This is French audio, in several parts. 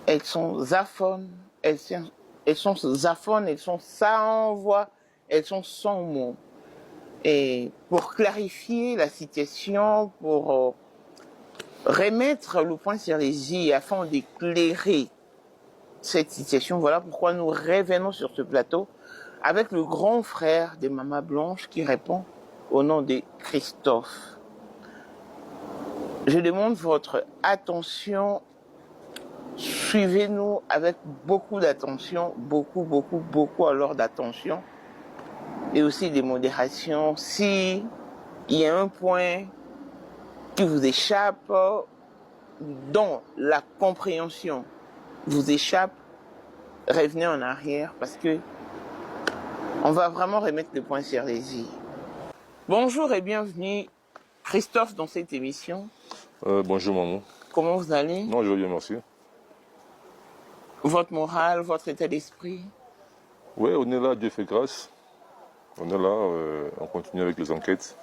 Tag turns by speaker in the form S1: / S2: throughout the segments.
S1: elles sont aphones, elles sont aphones, elles sont sans voix, elles sont sans mots. Et pour clarifier la situation, pour remettre le point sur les i afin d'éclairer cette situation, voilà pourquoi nous revenons sur ce plateau avec le grand frère de Maman Blanche qui répond au nom de Christophe. Je demande votre attention. Suivez-nous avec beaucoup d'attention, beaucoup alors d'attention et aussi de modération. Si il y a un point qui vous échappe, dont la compréhension vous échappe, revenez en arrière parce que on va vraiment remettre le point sur les i. Bonjour et bienvenue Christophe dans cette émission.
S2: Bonjour maman.
S1: Comment vous allez?
S2: Non, je vais bien, merci.
S1: Votre morale, votre état d'esprit?
S2: Oui, on est là, Dieu fait grâce. On est là, on continue avec les enquêtes.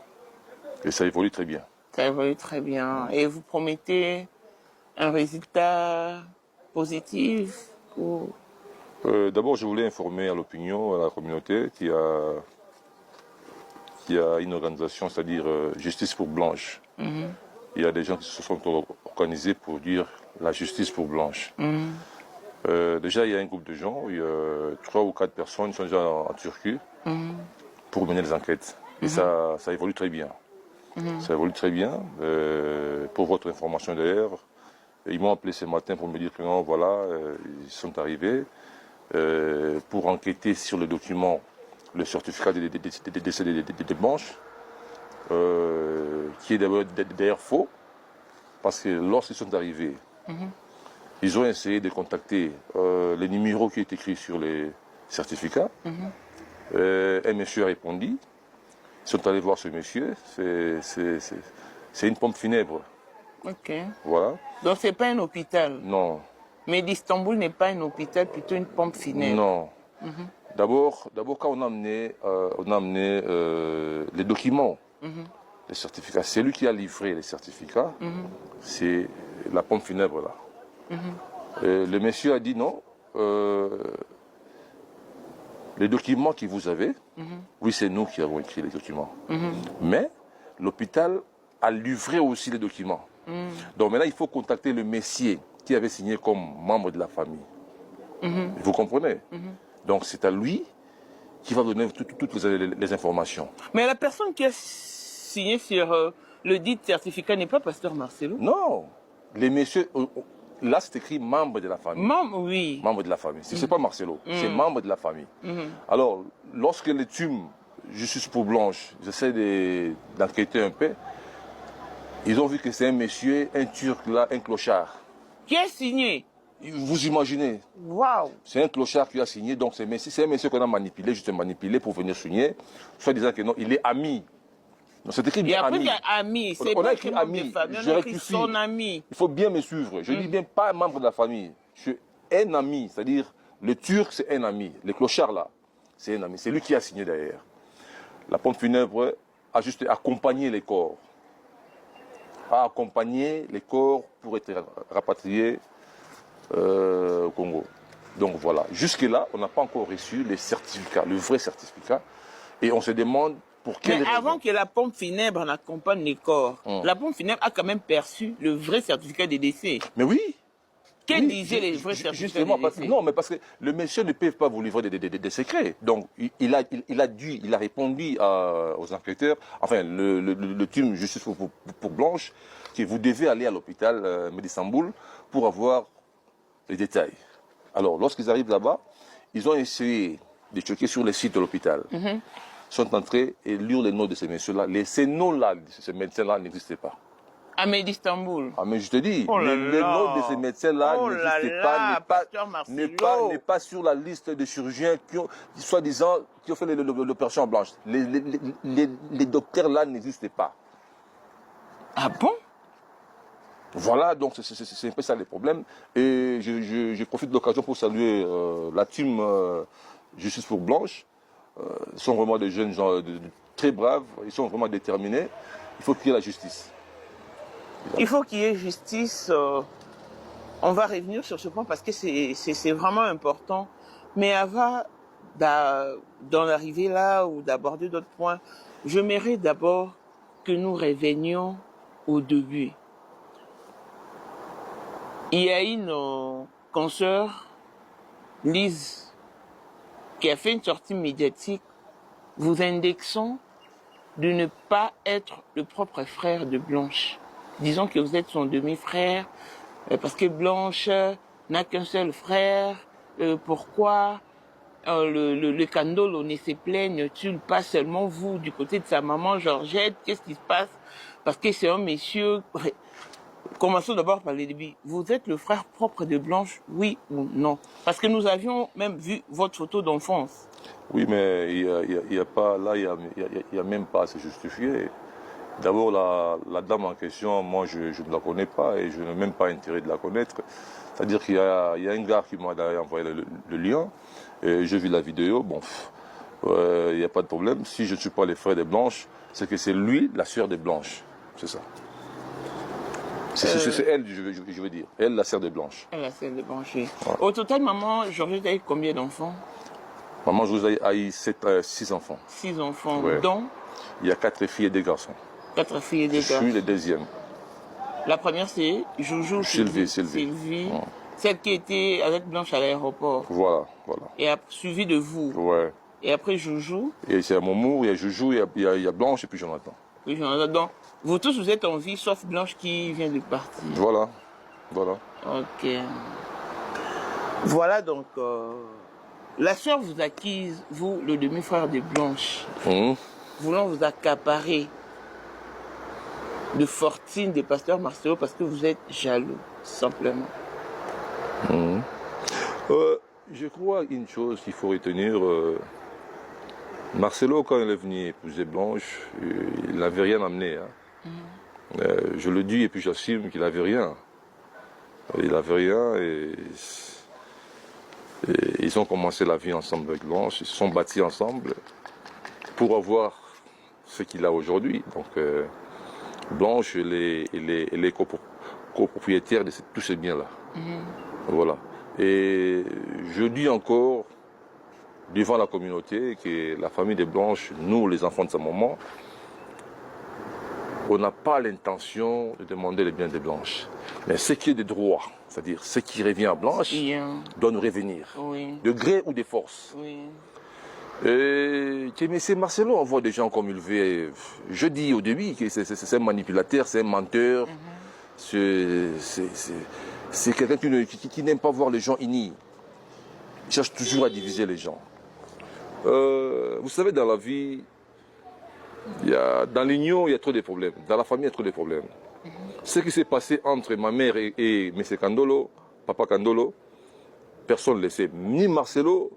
S2: Et ça évolue très bien.
S1: Ça évolue très bien. Et vous promettez un résultat positif ou...
S2: D'abord, je voulais informer à l'opinion, à la communauté, qu'il y a une organisation, c'est-à-dire Justice pour Blanche. Il y a des gens qui se sont organisés pour dire la justice pour Blanche. Déjà, il y a un groupe de gens, il y a 3 ou 4 personnes qui sont déjà en Turquie pour mener les enquêtes. Et ça évolue très bien. Ça évolue très bien. Pour votre information d'ailleurs, ils m'ont appelé ce matin pour me dire que non, voilà, ils sont arrivés pour enquêter sur le document, le certificat des décès des Blanches, qui est d'ailleurs faux, parce que lorsqu'ils sont arrivés, ils ont essayé de contacter les numéros qui étaient écrits sur les certificats. Un monsieur a répondu. Ils sont allés voir ce monsieur. C'est une pompe funèbre.
S1: Ok.
S2: Voilà.
S1: Donc c'est pas un hôpital?
S2: Non.
S1: Mais d'Istanbul n'est pas un hôpital, plutôt une pompe funèbre?
S2: Non. D'abord, quand on a amené les documents, les certificats, c'est lui qui a livré les certificats, c'est la pompe funèbre là. Le monsieur a dit non, les documents que vous avez, oui c'est nous qui avons écrit les documents, mais l'hôpital a livré aussi les documents. Donc maintenant il faut contacter le messier qui avait signé comme membre de la famille. Vous comprenez? Donc c'est à lui qui va donner toutes les informations.
S1: Mais la personne qui a signé sur le dit certificat n'est pas Pasteur Marcelo?
S2: Non, les messieurs, là c'est écrit membre de la famille.
S1: Membre, oui.
S2: Membre de la famille. C'est pas Marcelo, c'est membre de la famille. Alors, lorsque les TUM, Justice pour Blanche, j'essaie d'enquêter un peu, ils ont vu que c'est un monsieur, un Turc là, un clochard.
S1: Qui a signé?
S2: Vous imaginez?
S1: Waouh!
S2: C'est un clochard qui a signé, donc c'est un monsieur qu'on a manipulé, juste manipulé pour venir signer, soit disant que non, il est ami. C'est écrit bien ami.
S1: Il y a ami, c'est
S2: on
S1: pas
S2: a écrit ami.
S1: on a écrit son ami.
S2: Il faut bien me suivre. Je dis bien pas membre de la famille. Je suis un ami, c'est-à-dire le Turc c'est un ami. Le clochard là, c'est un ami. C'est lui qui a signé derrière. La pompe funèbre a juste accompagné les corps. A accompagné les corps pour être rapatriés au Congo. Donc voilà. Jusque-là, on n'a pas encore reçu les certificats, le vrai certificat. Et on se demande pour quelle raison.
S1: Avant que la pompe funèbre n'accompagne les corps, la pompe funèbre a quand même perçu le vrai certificat de décès.
S2: Mais oui.
S1: Quel disait les vrais certificats de décès?
S2: Non, mais parce que le monsieur ne peut pas vous livrer des secrets. Donc, il a répondu aux enquêteurs, enfin, le team Justice pour Blanche, que vous devez aller à l'hôpital d'Istanbul pour avoir les détails. Alors, lorsqu'ils arrivent là-bas, ils ont essayé de checker sur le site de l'hôpital. Ils sont entrés et lire les noms de ces messieurs-là. Ces noms-là, de ces médecins-là n'existaient pas.
S1: Ah, mais d'Istanbul.
S2: Ah, mais je te dis,
S1: Oh
S2: le nom de ces médecins-là n'est pas sur la liste de chirurgiens qui ont, soi-disant, qui ont fait l'opération blanche. Les docteurs là n'existaient pas.
S1: Ah bon?
S2: Voilà, donc c'est un peu ça les problèmes. Et je profite de l'occasion pour saluer la team Justice pour Blanche. Ils sont vraiment des jeunes gens très braves, ils sont vraiment déterminés. Il faut qu'il y ait la justice.
S1: Il faut qu'il y ait justice On va revenir sur ce point parce que c'est vraiment important. Mais avant d'en arriver là ou d'aborder d'autres points, j'aimerais d'abord que nous revenions au début. Il y a une consoeur, Lise, qui a fait une sortie médiatique vous indexant de ne pas être le propre frère de Blanche. Disons que vous êtes son demi-frère, parce que Blanche n'a qu'un seul frère. Pourquoi le Kandolo ne se plaigne-t-il pas seulement vous, du côté de sa maman Georgette? Qu'est-ce qui se passe? Parce que c'est un monsieur... Commençons d'abord par les débuts. Vous êtes le frère propre de Blanche, oui ou non? Parce que nous avions même vu votre photo d'enfance.
S2: Oui, mais il y a pas, là, il y a même pas à se justifier. D'abord, la dame en question, moi, je ne la connais pas et je n'ai même pas intérêt de la connaître. C'est-à-dire qu'il y a un gars qui m'a envoyé le lien, et j'ai vu la vidéo, bon, il n'y a pas de problème. Si je ne suis pas les frères de Blanche, c'est que c'est lui, la sœur de Blanche. C'est ça. C'est elle, je veux dire. Elle, la sœur de Blanche.
S1: Elle, la sœur de Blanche, oui.
S2: Ouais.
S1: Au total, maman, Georgette a eu combien d'enfants?
S2: Maman José a eu 6 enfants.
S1: 6 enfants,
S2: Ouais.
S1: dont
S2: Il y a 4 filles et 2 garçons.
S1: 4 filles et 2
S2: Je
S1: garçons.
S2: suis le deuxième.
S1: La première, c'est Joujou
S2: Sylvie. Ouais.
S1: Celle qui était avec Blanche à l'aéroport.
S2: Voilà.
S1: Et a suivi de vous.
S2: Ouais.
S1: Et après Joujou.
S2: Et c'est Momo, il y a Joujou, il y a Blanche et puis Jonathan.
S1: Oui, donc, vous tous, vous êtes en vie, sauf Blanche qui vient de partir.
S2: Voilà.
S1: Ok. Voilà donc, la sœur vous acquise, vous, le demi-frère de Blanche, voulant vous accaparer de fortune des pasteurs Marcelo parce que vous êtes jaloux, simplement.
S2: Je crois une chose qu'il faut retenir. Marcelo, quand il est venu épouser Blanche, il n'avait rien amené. Hein. Je le dis et puis j'assume qu'il n'avait rien. Il n'avait rien et ils ont commencé la vie ensemble avec Blanche. Ils se sont bâtis ensemble pour avoir ce qu'il a aujourd'hui. Donc Blanche, elle est copropriétaire de tous ces biens-là. Voilà. Et je dis encore devant la communauté que la famille de Blanche, nous les enfants de sa maman, on n'a pas l'intention de demander les biens de Blanche. Mais ce qui est de droit, c'est-à-dire ce qui revient à Blanche, doit nous revenir.
S1: Oui.
S2: De gré ou de force.
S1: Oui.
S2: Et mais c'est Marcelo, on voit des gens comme il veut. Je dis au début que c'est un manipulateur, c'est un menteur. C'est quelqu'un qui n'aime pas voir les gens unis. Il cherche toujours à diviser les gens. Vous savez, dans la vie, dans l'union, il y a trop de problèmes. Dans la famille, il y a trop de problèmes. Ce qui s'est passé entre ma mère et M. Kandolo, Papa Kandolo, personne ne le sait. Ni Marcelo,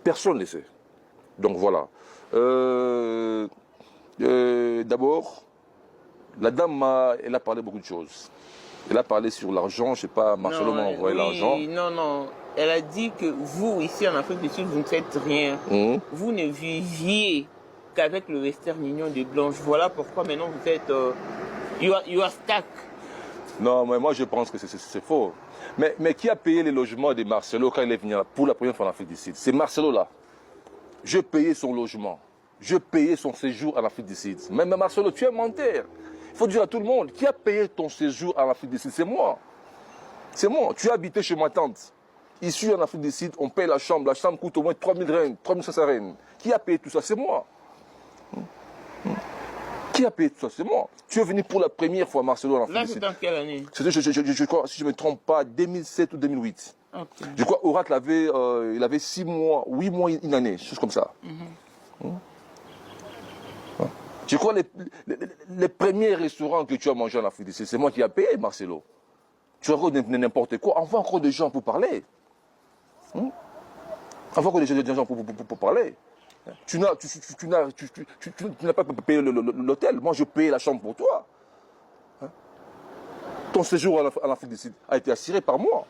S2: personne ne le sait. Donc voilà. D'abord, la dame, elle a parlé beaucoup de choses. Elle a parlé sur l'argent, je ne sais pas, Marcelo m'a envoyé l'argent.
S1: Non. Elle a dit que vous, ici en Afrique du Sud, vous ne faites rien. Vous ne viviez qu'avec le Western Union de Blanche. Voilà pourquoi maintenant vous êtes... you are stuck.
S2: Non, mais moi je pense que c'est faux. Mais qui a payé les logements de Marcelo quand il est venu pour la première fois en Afrique du Sud? C'est Marcelo là. Je payais son logement. Je payais son séjour en Afrique du Sud. Même Marcelo, tu es menteur. Il faut dire à tout le monde, qui a payé ton séjour en Afrique du Sud? C'est moi. C'est moi. Tu as habité chez ma tante. Ici en Afrique du Sud, on paye la chambre. La chambre coûte au moins 3000 rennes, 3500 rennes. Qui a payé tout ça? C'est moi. Qui a payé tout ça? C'est moi. Tu es venu pour la première fois, Marcelo, en Afrique du Sud.
S1: Là, c'est dans quelle année?
S2: C'était, je crois, si je ne me trompe pas, 2007 ou 2008.
S1: Okay.
S2: Je crois Orat il avait 6 mois, 8 mois, une année, chose comme ça. Je crois les premiers restaurants que tu as mangé en Afrique du Sud, c'est moi qui ai payé, Marcelo. Tu racontes n'importe quoi. Envoie encore des gens pour parler. Envoie encore des gens pour parler. Tu n'as pas payé l'hôtel. Moi, je payais la chambre pour toi. Ton séjour en Afrique du Sud a été assuré par moi.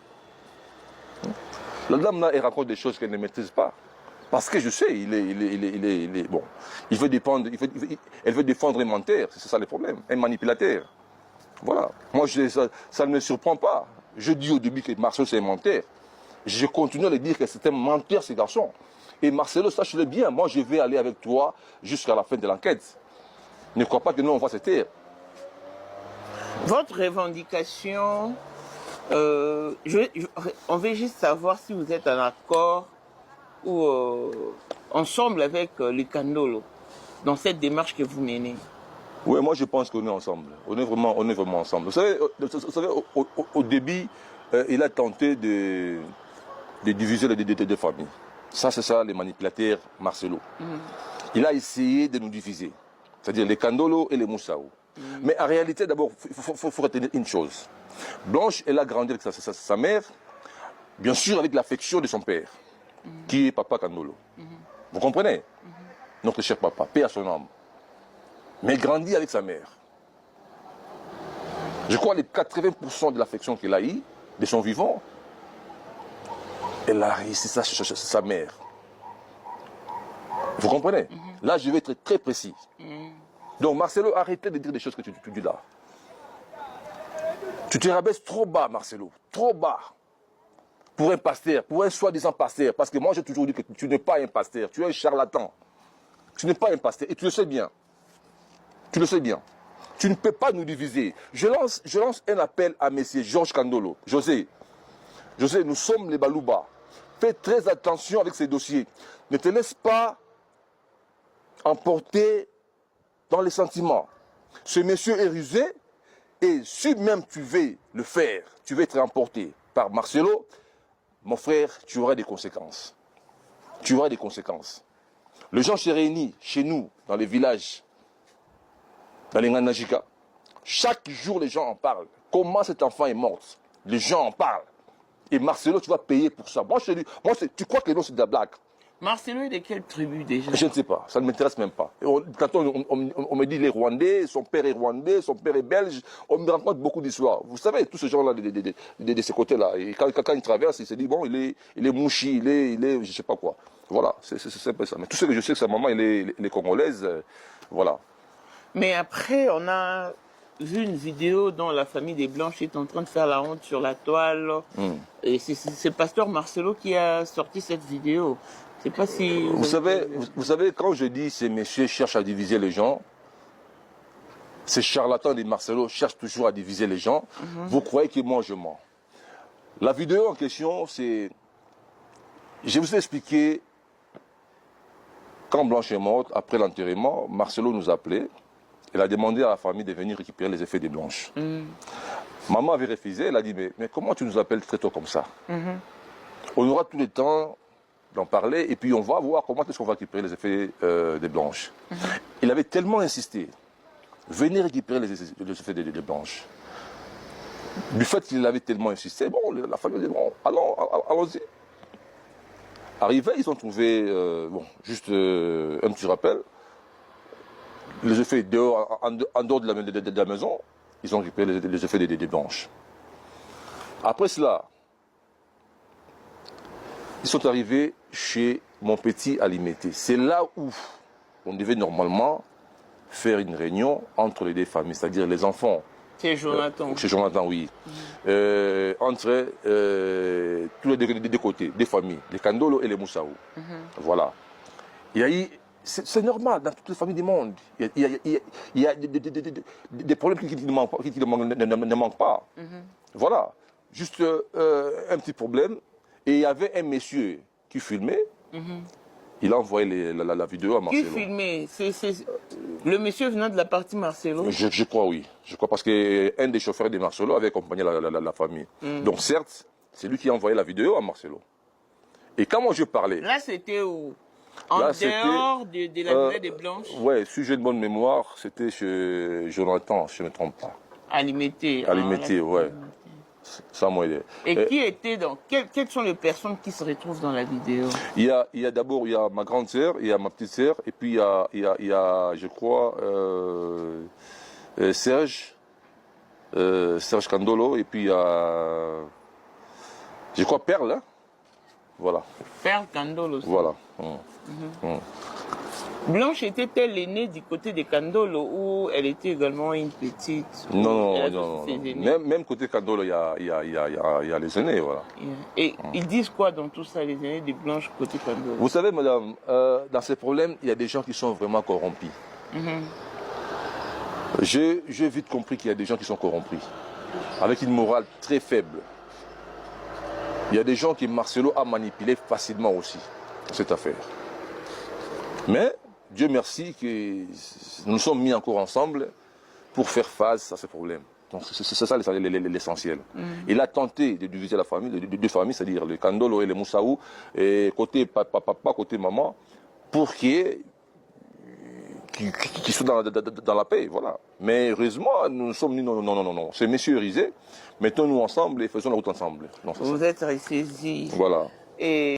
S2: La dame là, elle raconte des choses qu'elle ne maîtrise pas. Parce que je sais, bon, elle veut défendre un menteur, c'est ça le problème, un manipulateur. Voilà. Moi, ça ne me surprend pas. je dis au début que Marcelo c'est un menteur. Je continue à le dire que c'est un menteur, ce garçon. Et Marcelo, sache-le bien, moi je vais aller avec toi jusqu'à la fin de l'enquête. Ne crois pas que nous on va se taire.
S1: Votre revendication, on veut juste savoir si vous êtes en accord ou ensemble avec les Kandolo dans cette démarche que vous menez.
S2: Oui, moi je pense qu'on est ensemble. On est vraiment ensemble. Vous savez, au début, il a tenté de diviser les deux familles. Ça, c'est ça, les manipulateurs Marcelo. Il a essayé de nous diviser. C'est-à-dire les Kandolo et les Moussaou. Mais en réalité, d'abord, il faut retenir une chose. Blanche, elle a grandi avec sa mère, bien sûr avec l'affection de son père, qui est Papa Kandolo. Vous comprenez? Notre cher papa, paix à son âme. Mais grandi avec sa mère. Je crois que les 80% de l'affection qu'elle a eue, de son vivant, elle a réussi ça chez sa mère. Vous comprenez? Là, je vais être très précis. Donc, Marcelo, arrêtez de dire des choses que tu dis là. Tu te rabaisses trop bas, Marcelo. Trop bas. Pour un pasteur, pour un soi-disant pasteur. Parce que moi, j'ai toujours dit que tu n'es pas un pasteur. Tu es un charlatan. Tu n'es pas un pasteur. Et tu le sais bien. Tu le sais bien. Tu ne peux pas nous diviser. Je lance un appel à messieurs Georges Kandolo. José, nous sommes les Balouba. Fais très attention avec ces dossiers. Ne te laisse pas emporter dans les sentiments. Ce monsieur est rusé et si même tu veux le faire, tu veux être emporté par Marcelo, mon frère, tu auras des conséquences. Tu auras des conséquences. Les gens se réunissent chez nous, dans les villages, dans les Nganajika. Chaque jour, les gens en parlent. Comment cet enfant est mort? Les gens en parlent. Et Marcelo, tu vas payer pour ça. Moi, je te dis, tu crois que non, c'est de la blague?
S1: Marcelo est de quelle tribu déjà?
S2: Je ne sais pas, ça ne m'intéresse même pas. Quand on me dit les Rwandais, son père est rwandais, son père est belge, on me raconte beaucoup d'histoires. Vous savez, tous ces gens-là de ces côtés-là, quand ils traversent, ils se disent, bon, il est mouchi, il est je ne sais pas quoi. Voilà, c'est un peu ça. Mais tout ce que je sais, que sa maman, elle est congolaise, voilà.
S1: Mais après, on a vu une vidéo dont la famille des Blanches est en train de faire la honte sur la toile. Et c'est Pasteur Marcelo qui a sorti cette vidéo. Je sais pas si...
S2: Vous savez, quand je dis ces messieurs cherchent à diviser les gens, ces charlatans de Marcelo cherchent toujours à diviser les gens, vous croyez que moi je mens. La vidéo en question, c'est... Je vous ai expliqué, quand Blanche est morte, après l'enterrement, Marcelo nous a appelés. Elle a demandé à la famille de venir récupérer les effets des Blanches. Maman avait refusé, elle a dit, mais comment tu nous appelles très tôt comme ça? On aura tout le temps d'en parler et puis on va voir comment est-ce qu'on va récupérer les effets des Blanches. Il avait tellement insisté, venez récupérer les effets des Blanches. Du fait qu'il avait tellement insisté, bon, la famille dit, bon, allons-y. Arrivés, ils ont trouvé, bon, juste un petit rappel, les effets dehors, en dehors de la maison, ils ont récupéré les effets des Blanches. Après cela, ils sont arrivés chez mon petit Alimété. C'est là où on devait normalement faire une réunion entre les deux familles, c'est-à-dire les enfants.
S1: Chez Jonathan.
S2: Chez Jonathan, oui. Entre tous les deux côtés, des familles, les Kandolo et les Moussaou. Voilà. Il y a eu, c'est normal dans toutes les familles du monde. Il y a des problèmes qui ne manquent pas. Voilà. Juste un petit problème. Et il y avait un monsieur qui filmait. Il a envoyé la vidéo à Marcelo.
S1: Qui filmait? Le monsieur venant de la partie Marcelo?
S2: Je crois, oui. Je crois parce qu'un des chauffeurs de Marcelo avait accompagné la famille. Donc certes, c'est lui qui a envoyé la vidéo à Marcelo. Et quand moi je parlais...
S1: Là, c'était où? En dehors de la villa des Blanches?
S2: Oui, si j'ai de bonne mémoire, c'était chez Jonathan, si je ne me trompe pas.
S1: Alimété.
S2: Alimété, oui. Ça m'a aidé.
S1: Et qui était dans... Quelles sont les personnes qui se retrouvent dans la vidéo?
S2: Il y a d'abord ma grande sœur, il y a ma petite sœur, et puis il y a je crois, Serge Kandolo, et puis il y a, je crois, Perle, hein? Voilà.
S1: Perle Kandolo aussi.
S2: Voilà.
S1: Blanche était-elle l'aînée du côté des Kandolo ou elle était également une petite?
S2: Non,
S1: Elle a
S2: non,
S1: tous ses
S2: non.
S1: aînés?
S2: Même côté Kandolo, il y a les aînés, voilà.
S1: Et ils disent quoi dans tout ça, les aînés de Blanche côté Kandolo?
S2: Vous savez, madame, dans ces problèmes, il y a des gens qui sont vraiment corrompus. J'ai vite compris qu'il y a des gens qui sont corrompus, avec une morale très faible. Il y a des gens qui Marcelo a manipulé facilement aussi, dans cette affaire. Mais, Dieu merci que nous nous sommes mis encore ensemble pour faire face à ces problèmes. Donc c'est ça l'essentiel. Il a tenté de diviser la famille, de deux familles, c'est-à-dire le Kandolo et le Moussaou, et côté papa, côté maman, pour qu'ils soient dans la paix, voilà. Mais heureusement, nous sommes dit non. C'est Monsieur Rizé, mettons-nous ensemble et faisons la route ensemble.
S1: Vous êtes ressaisis.
S2: Voilà.
S1: Et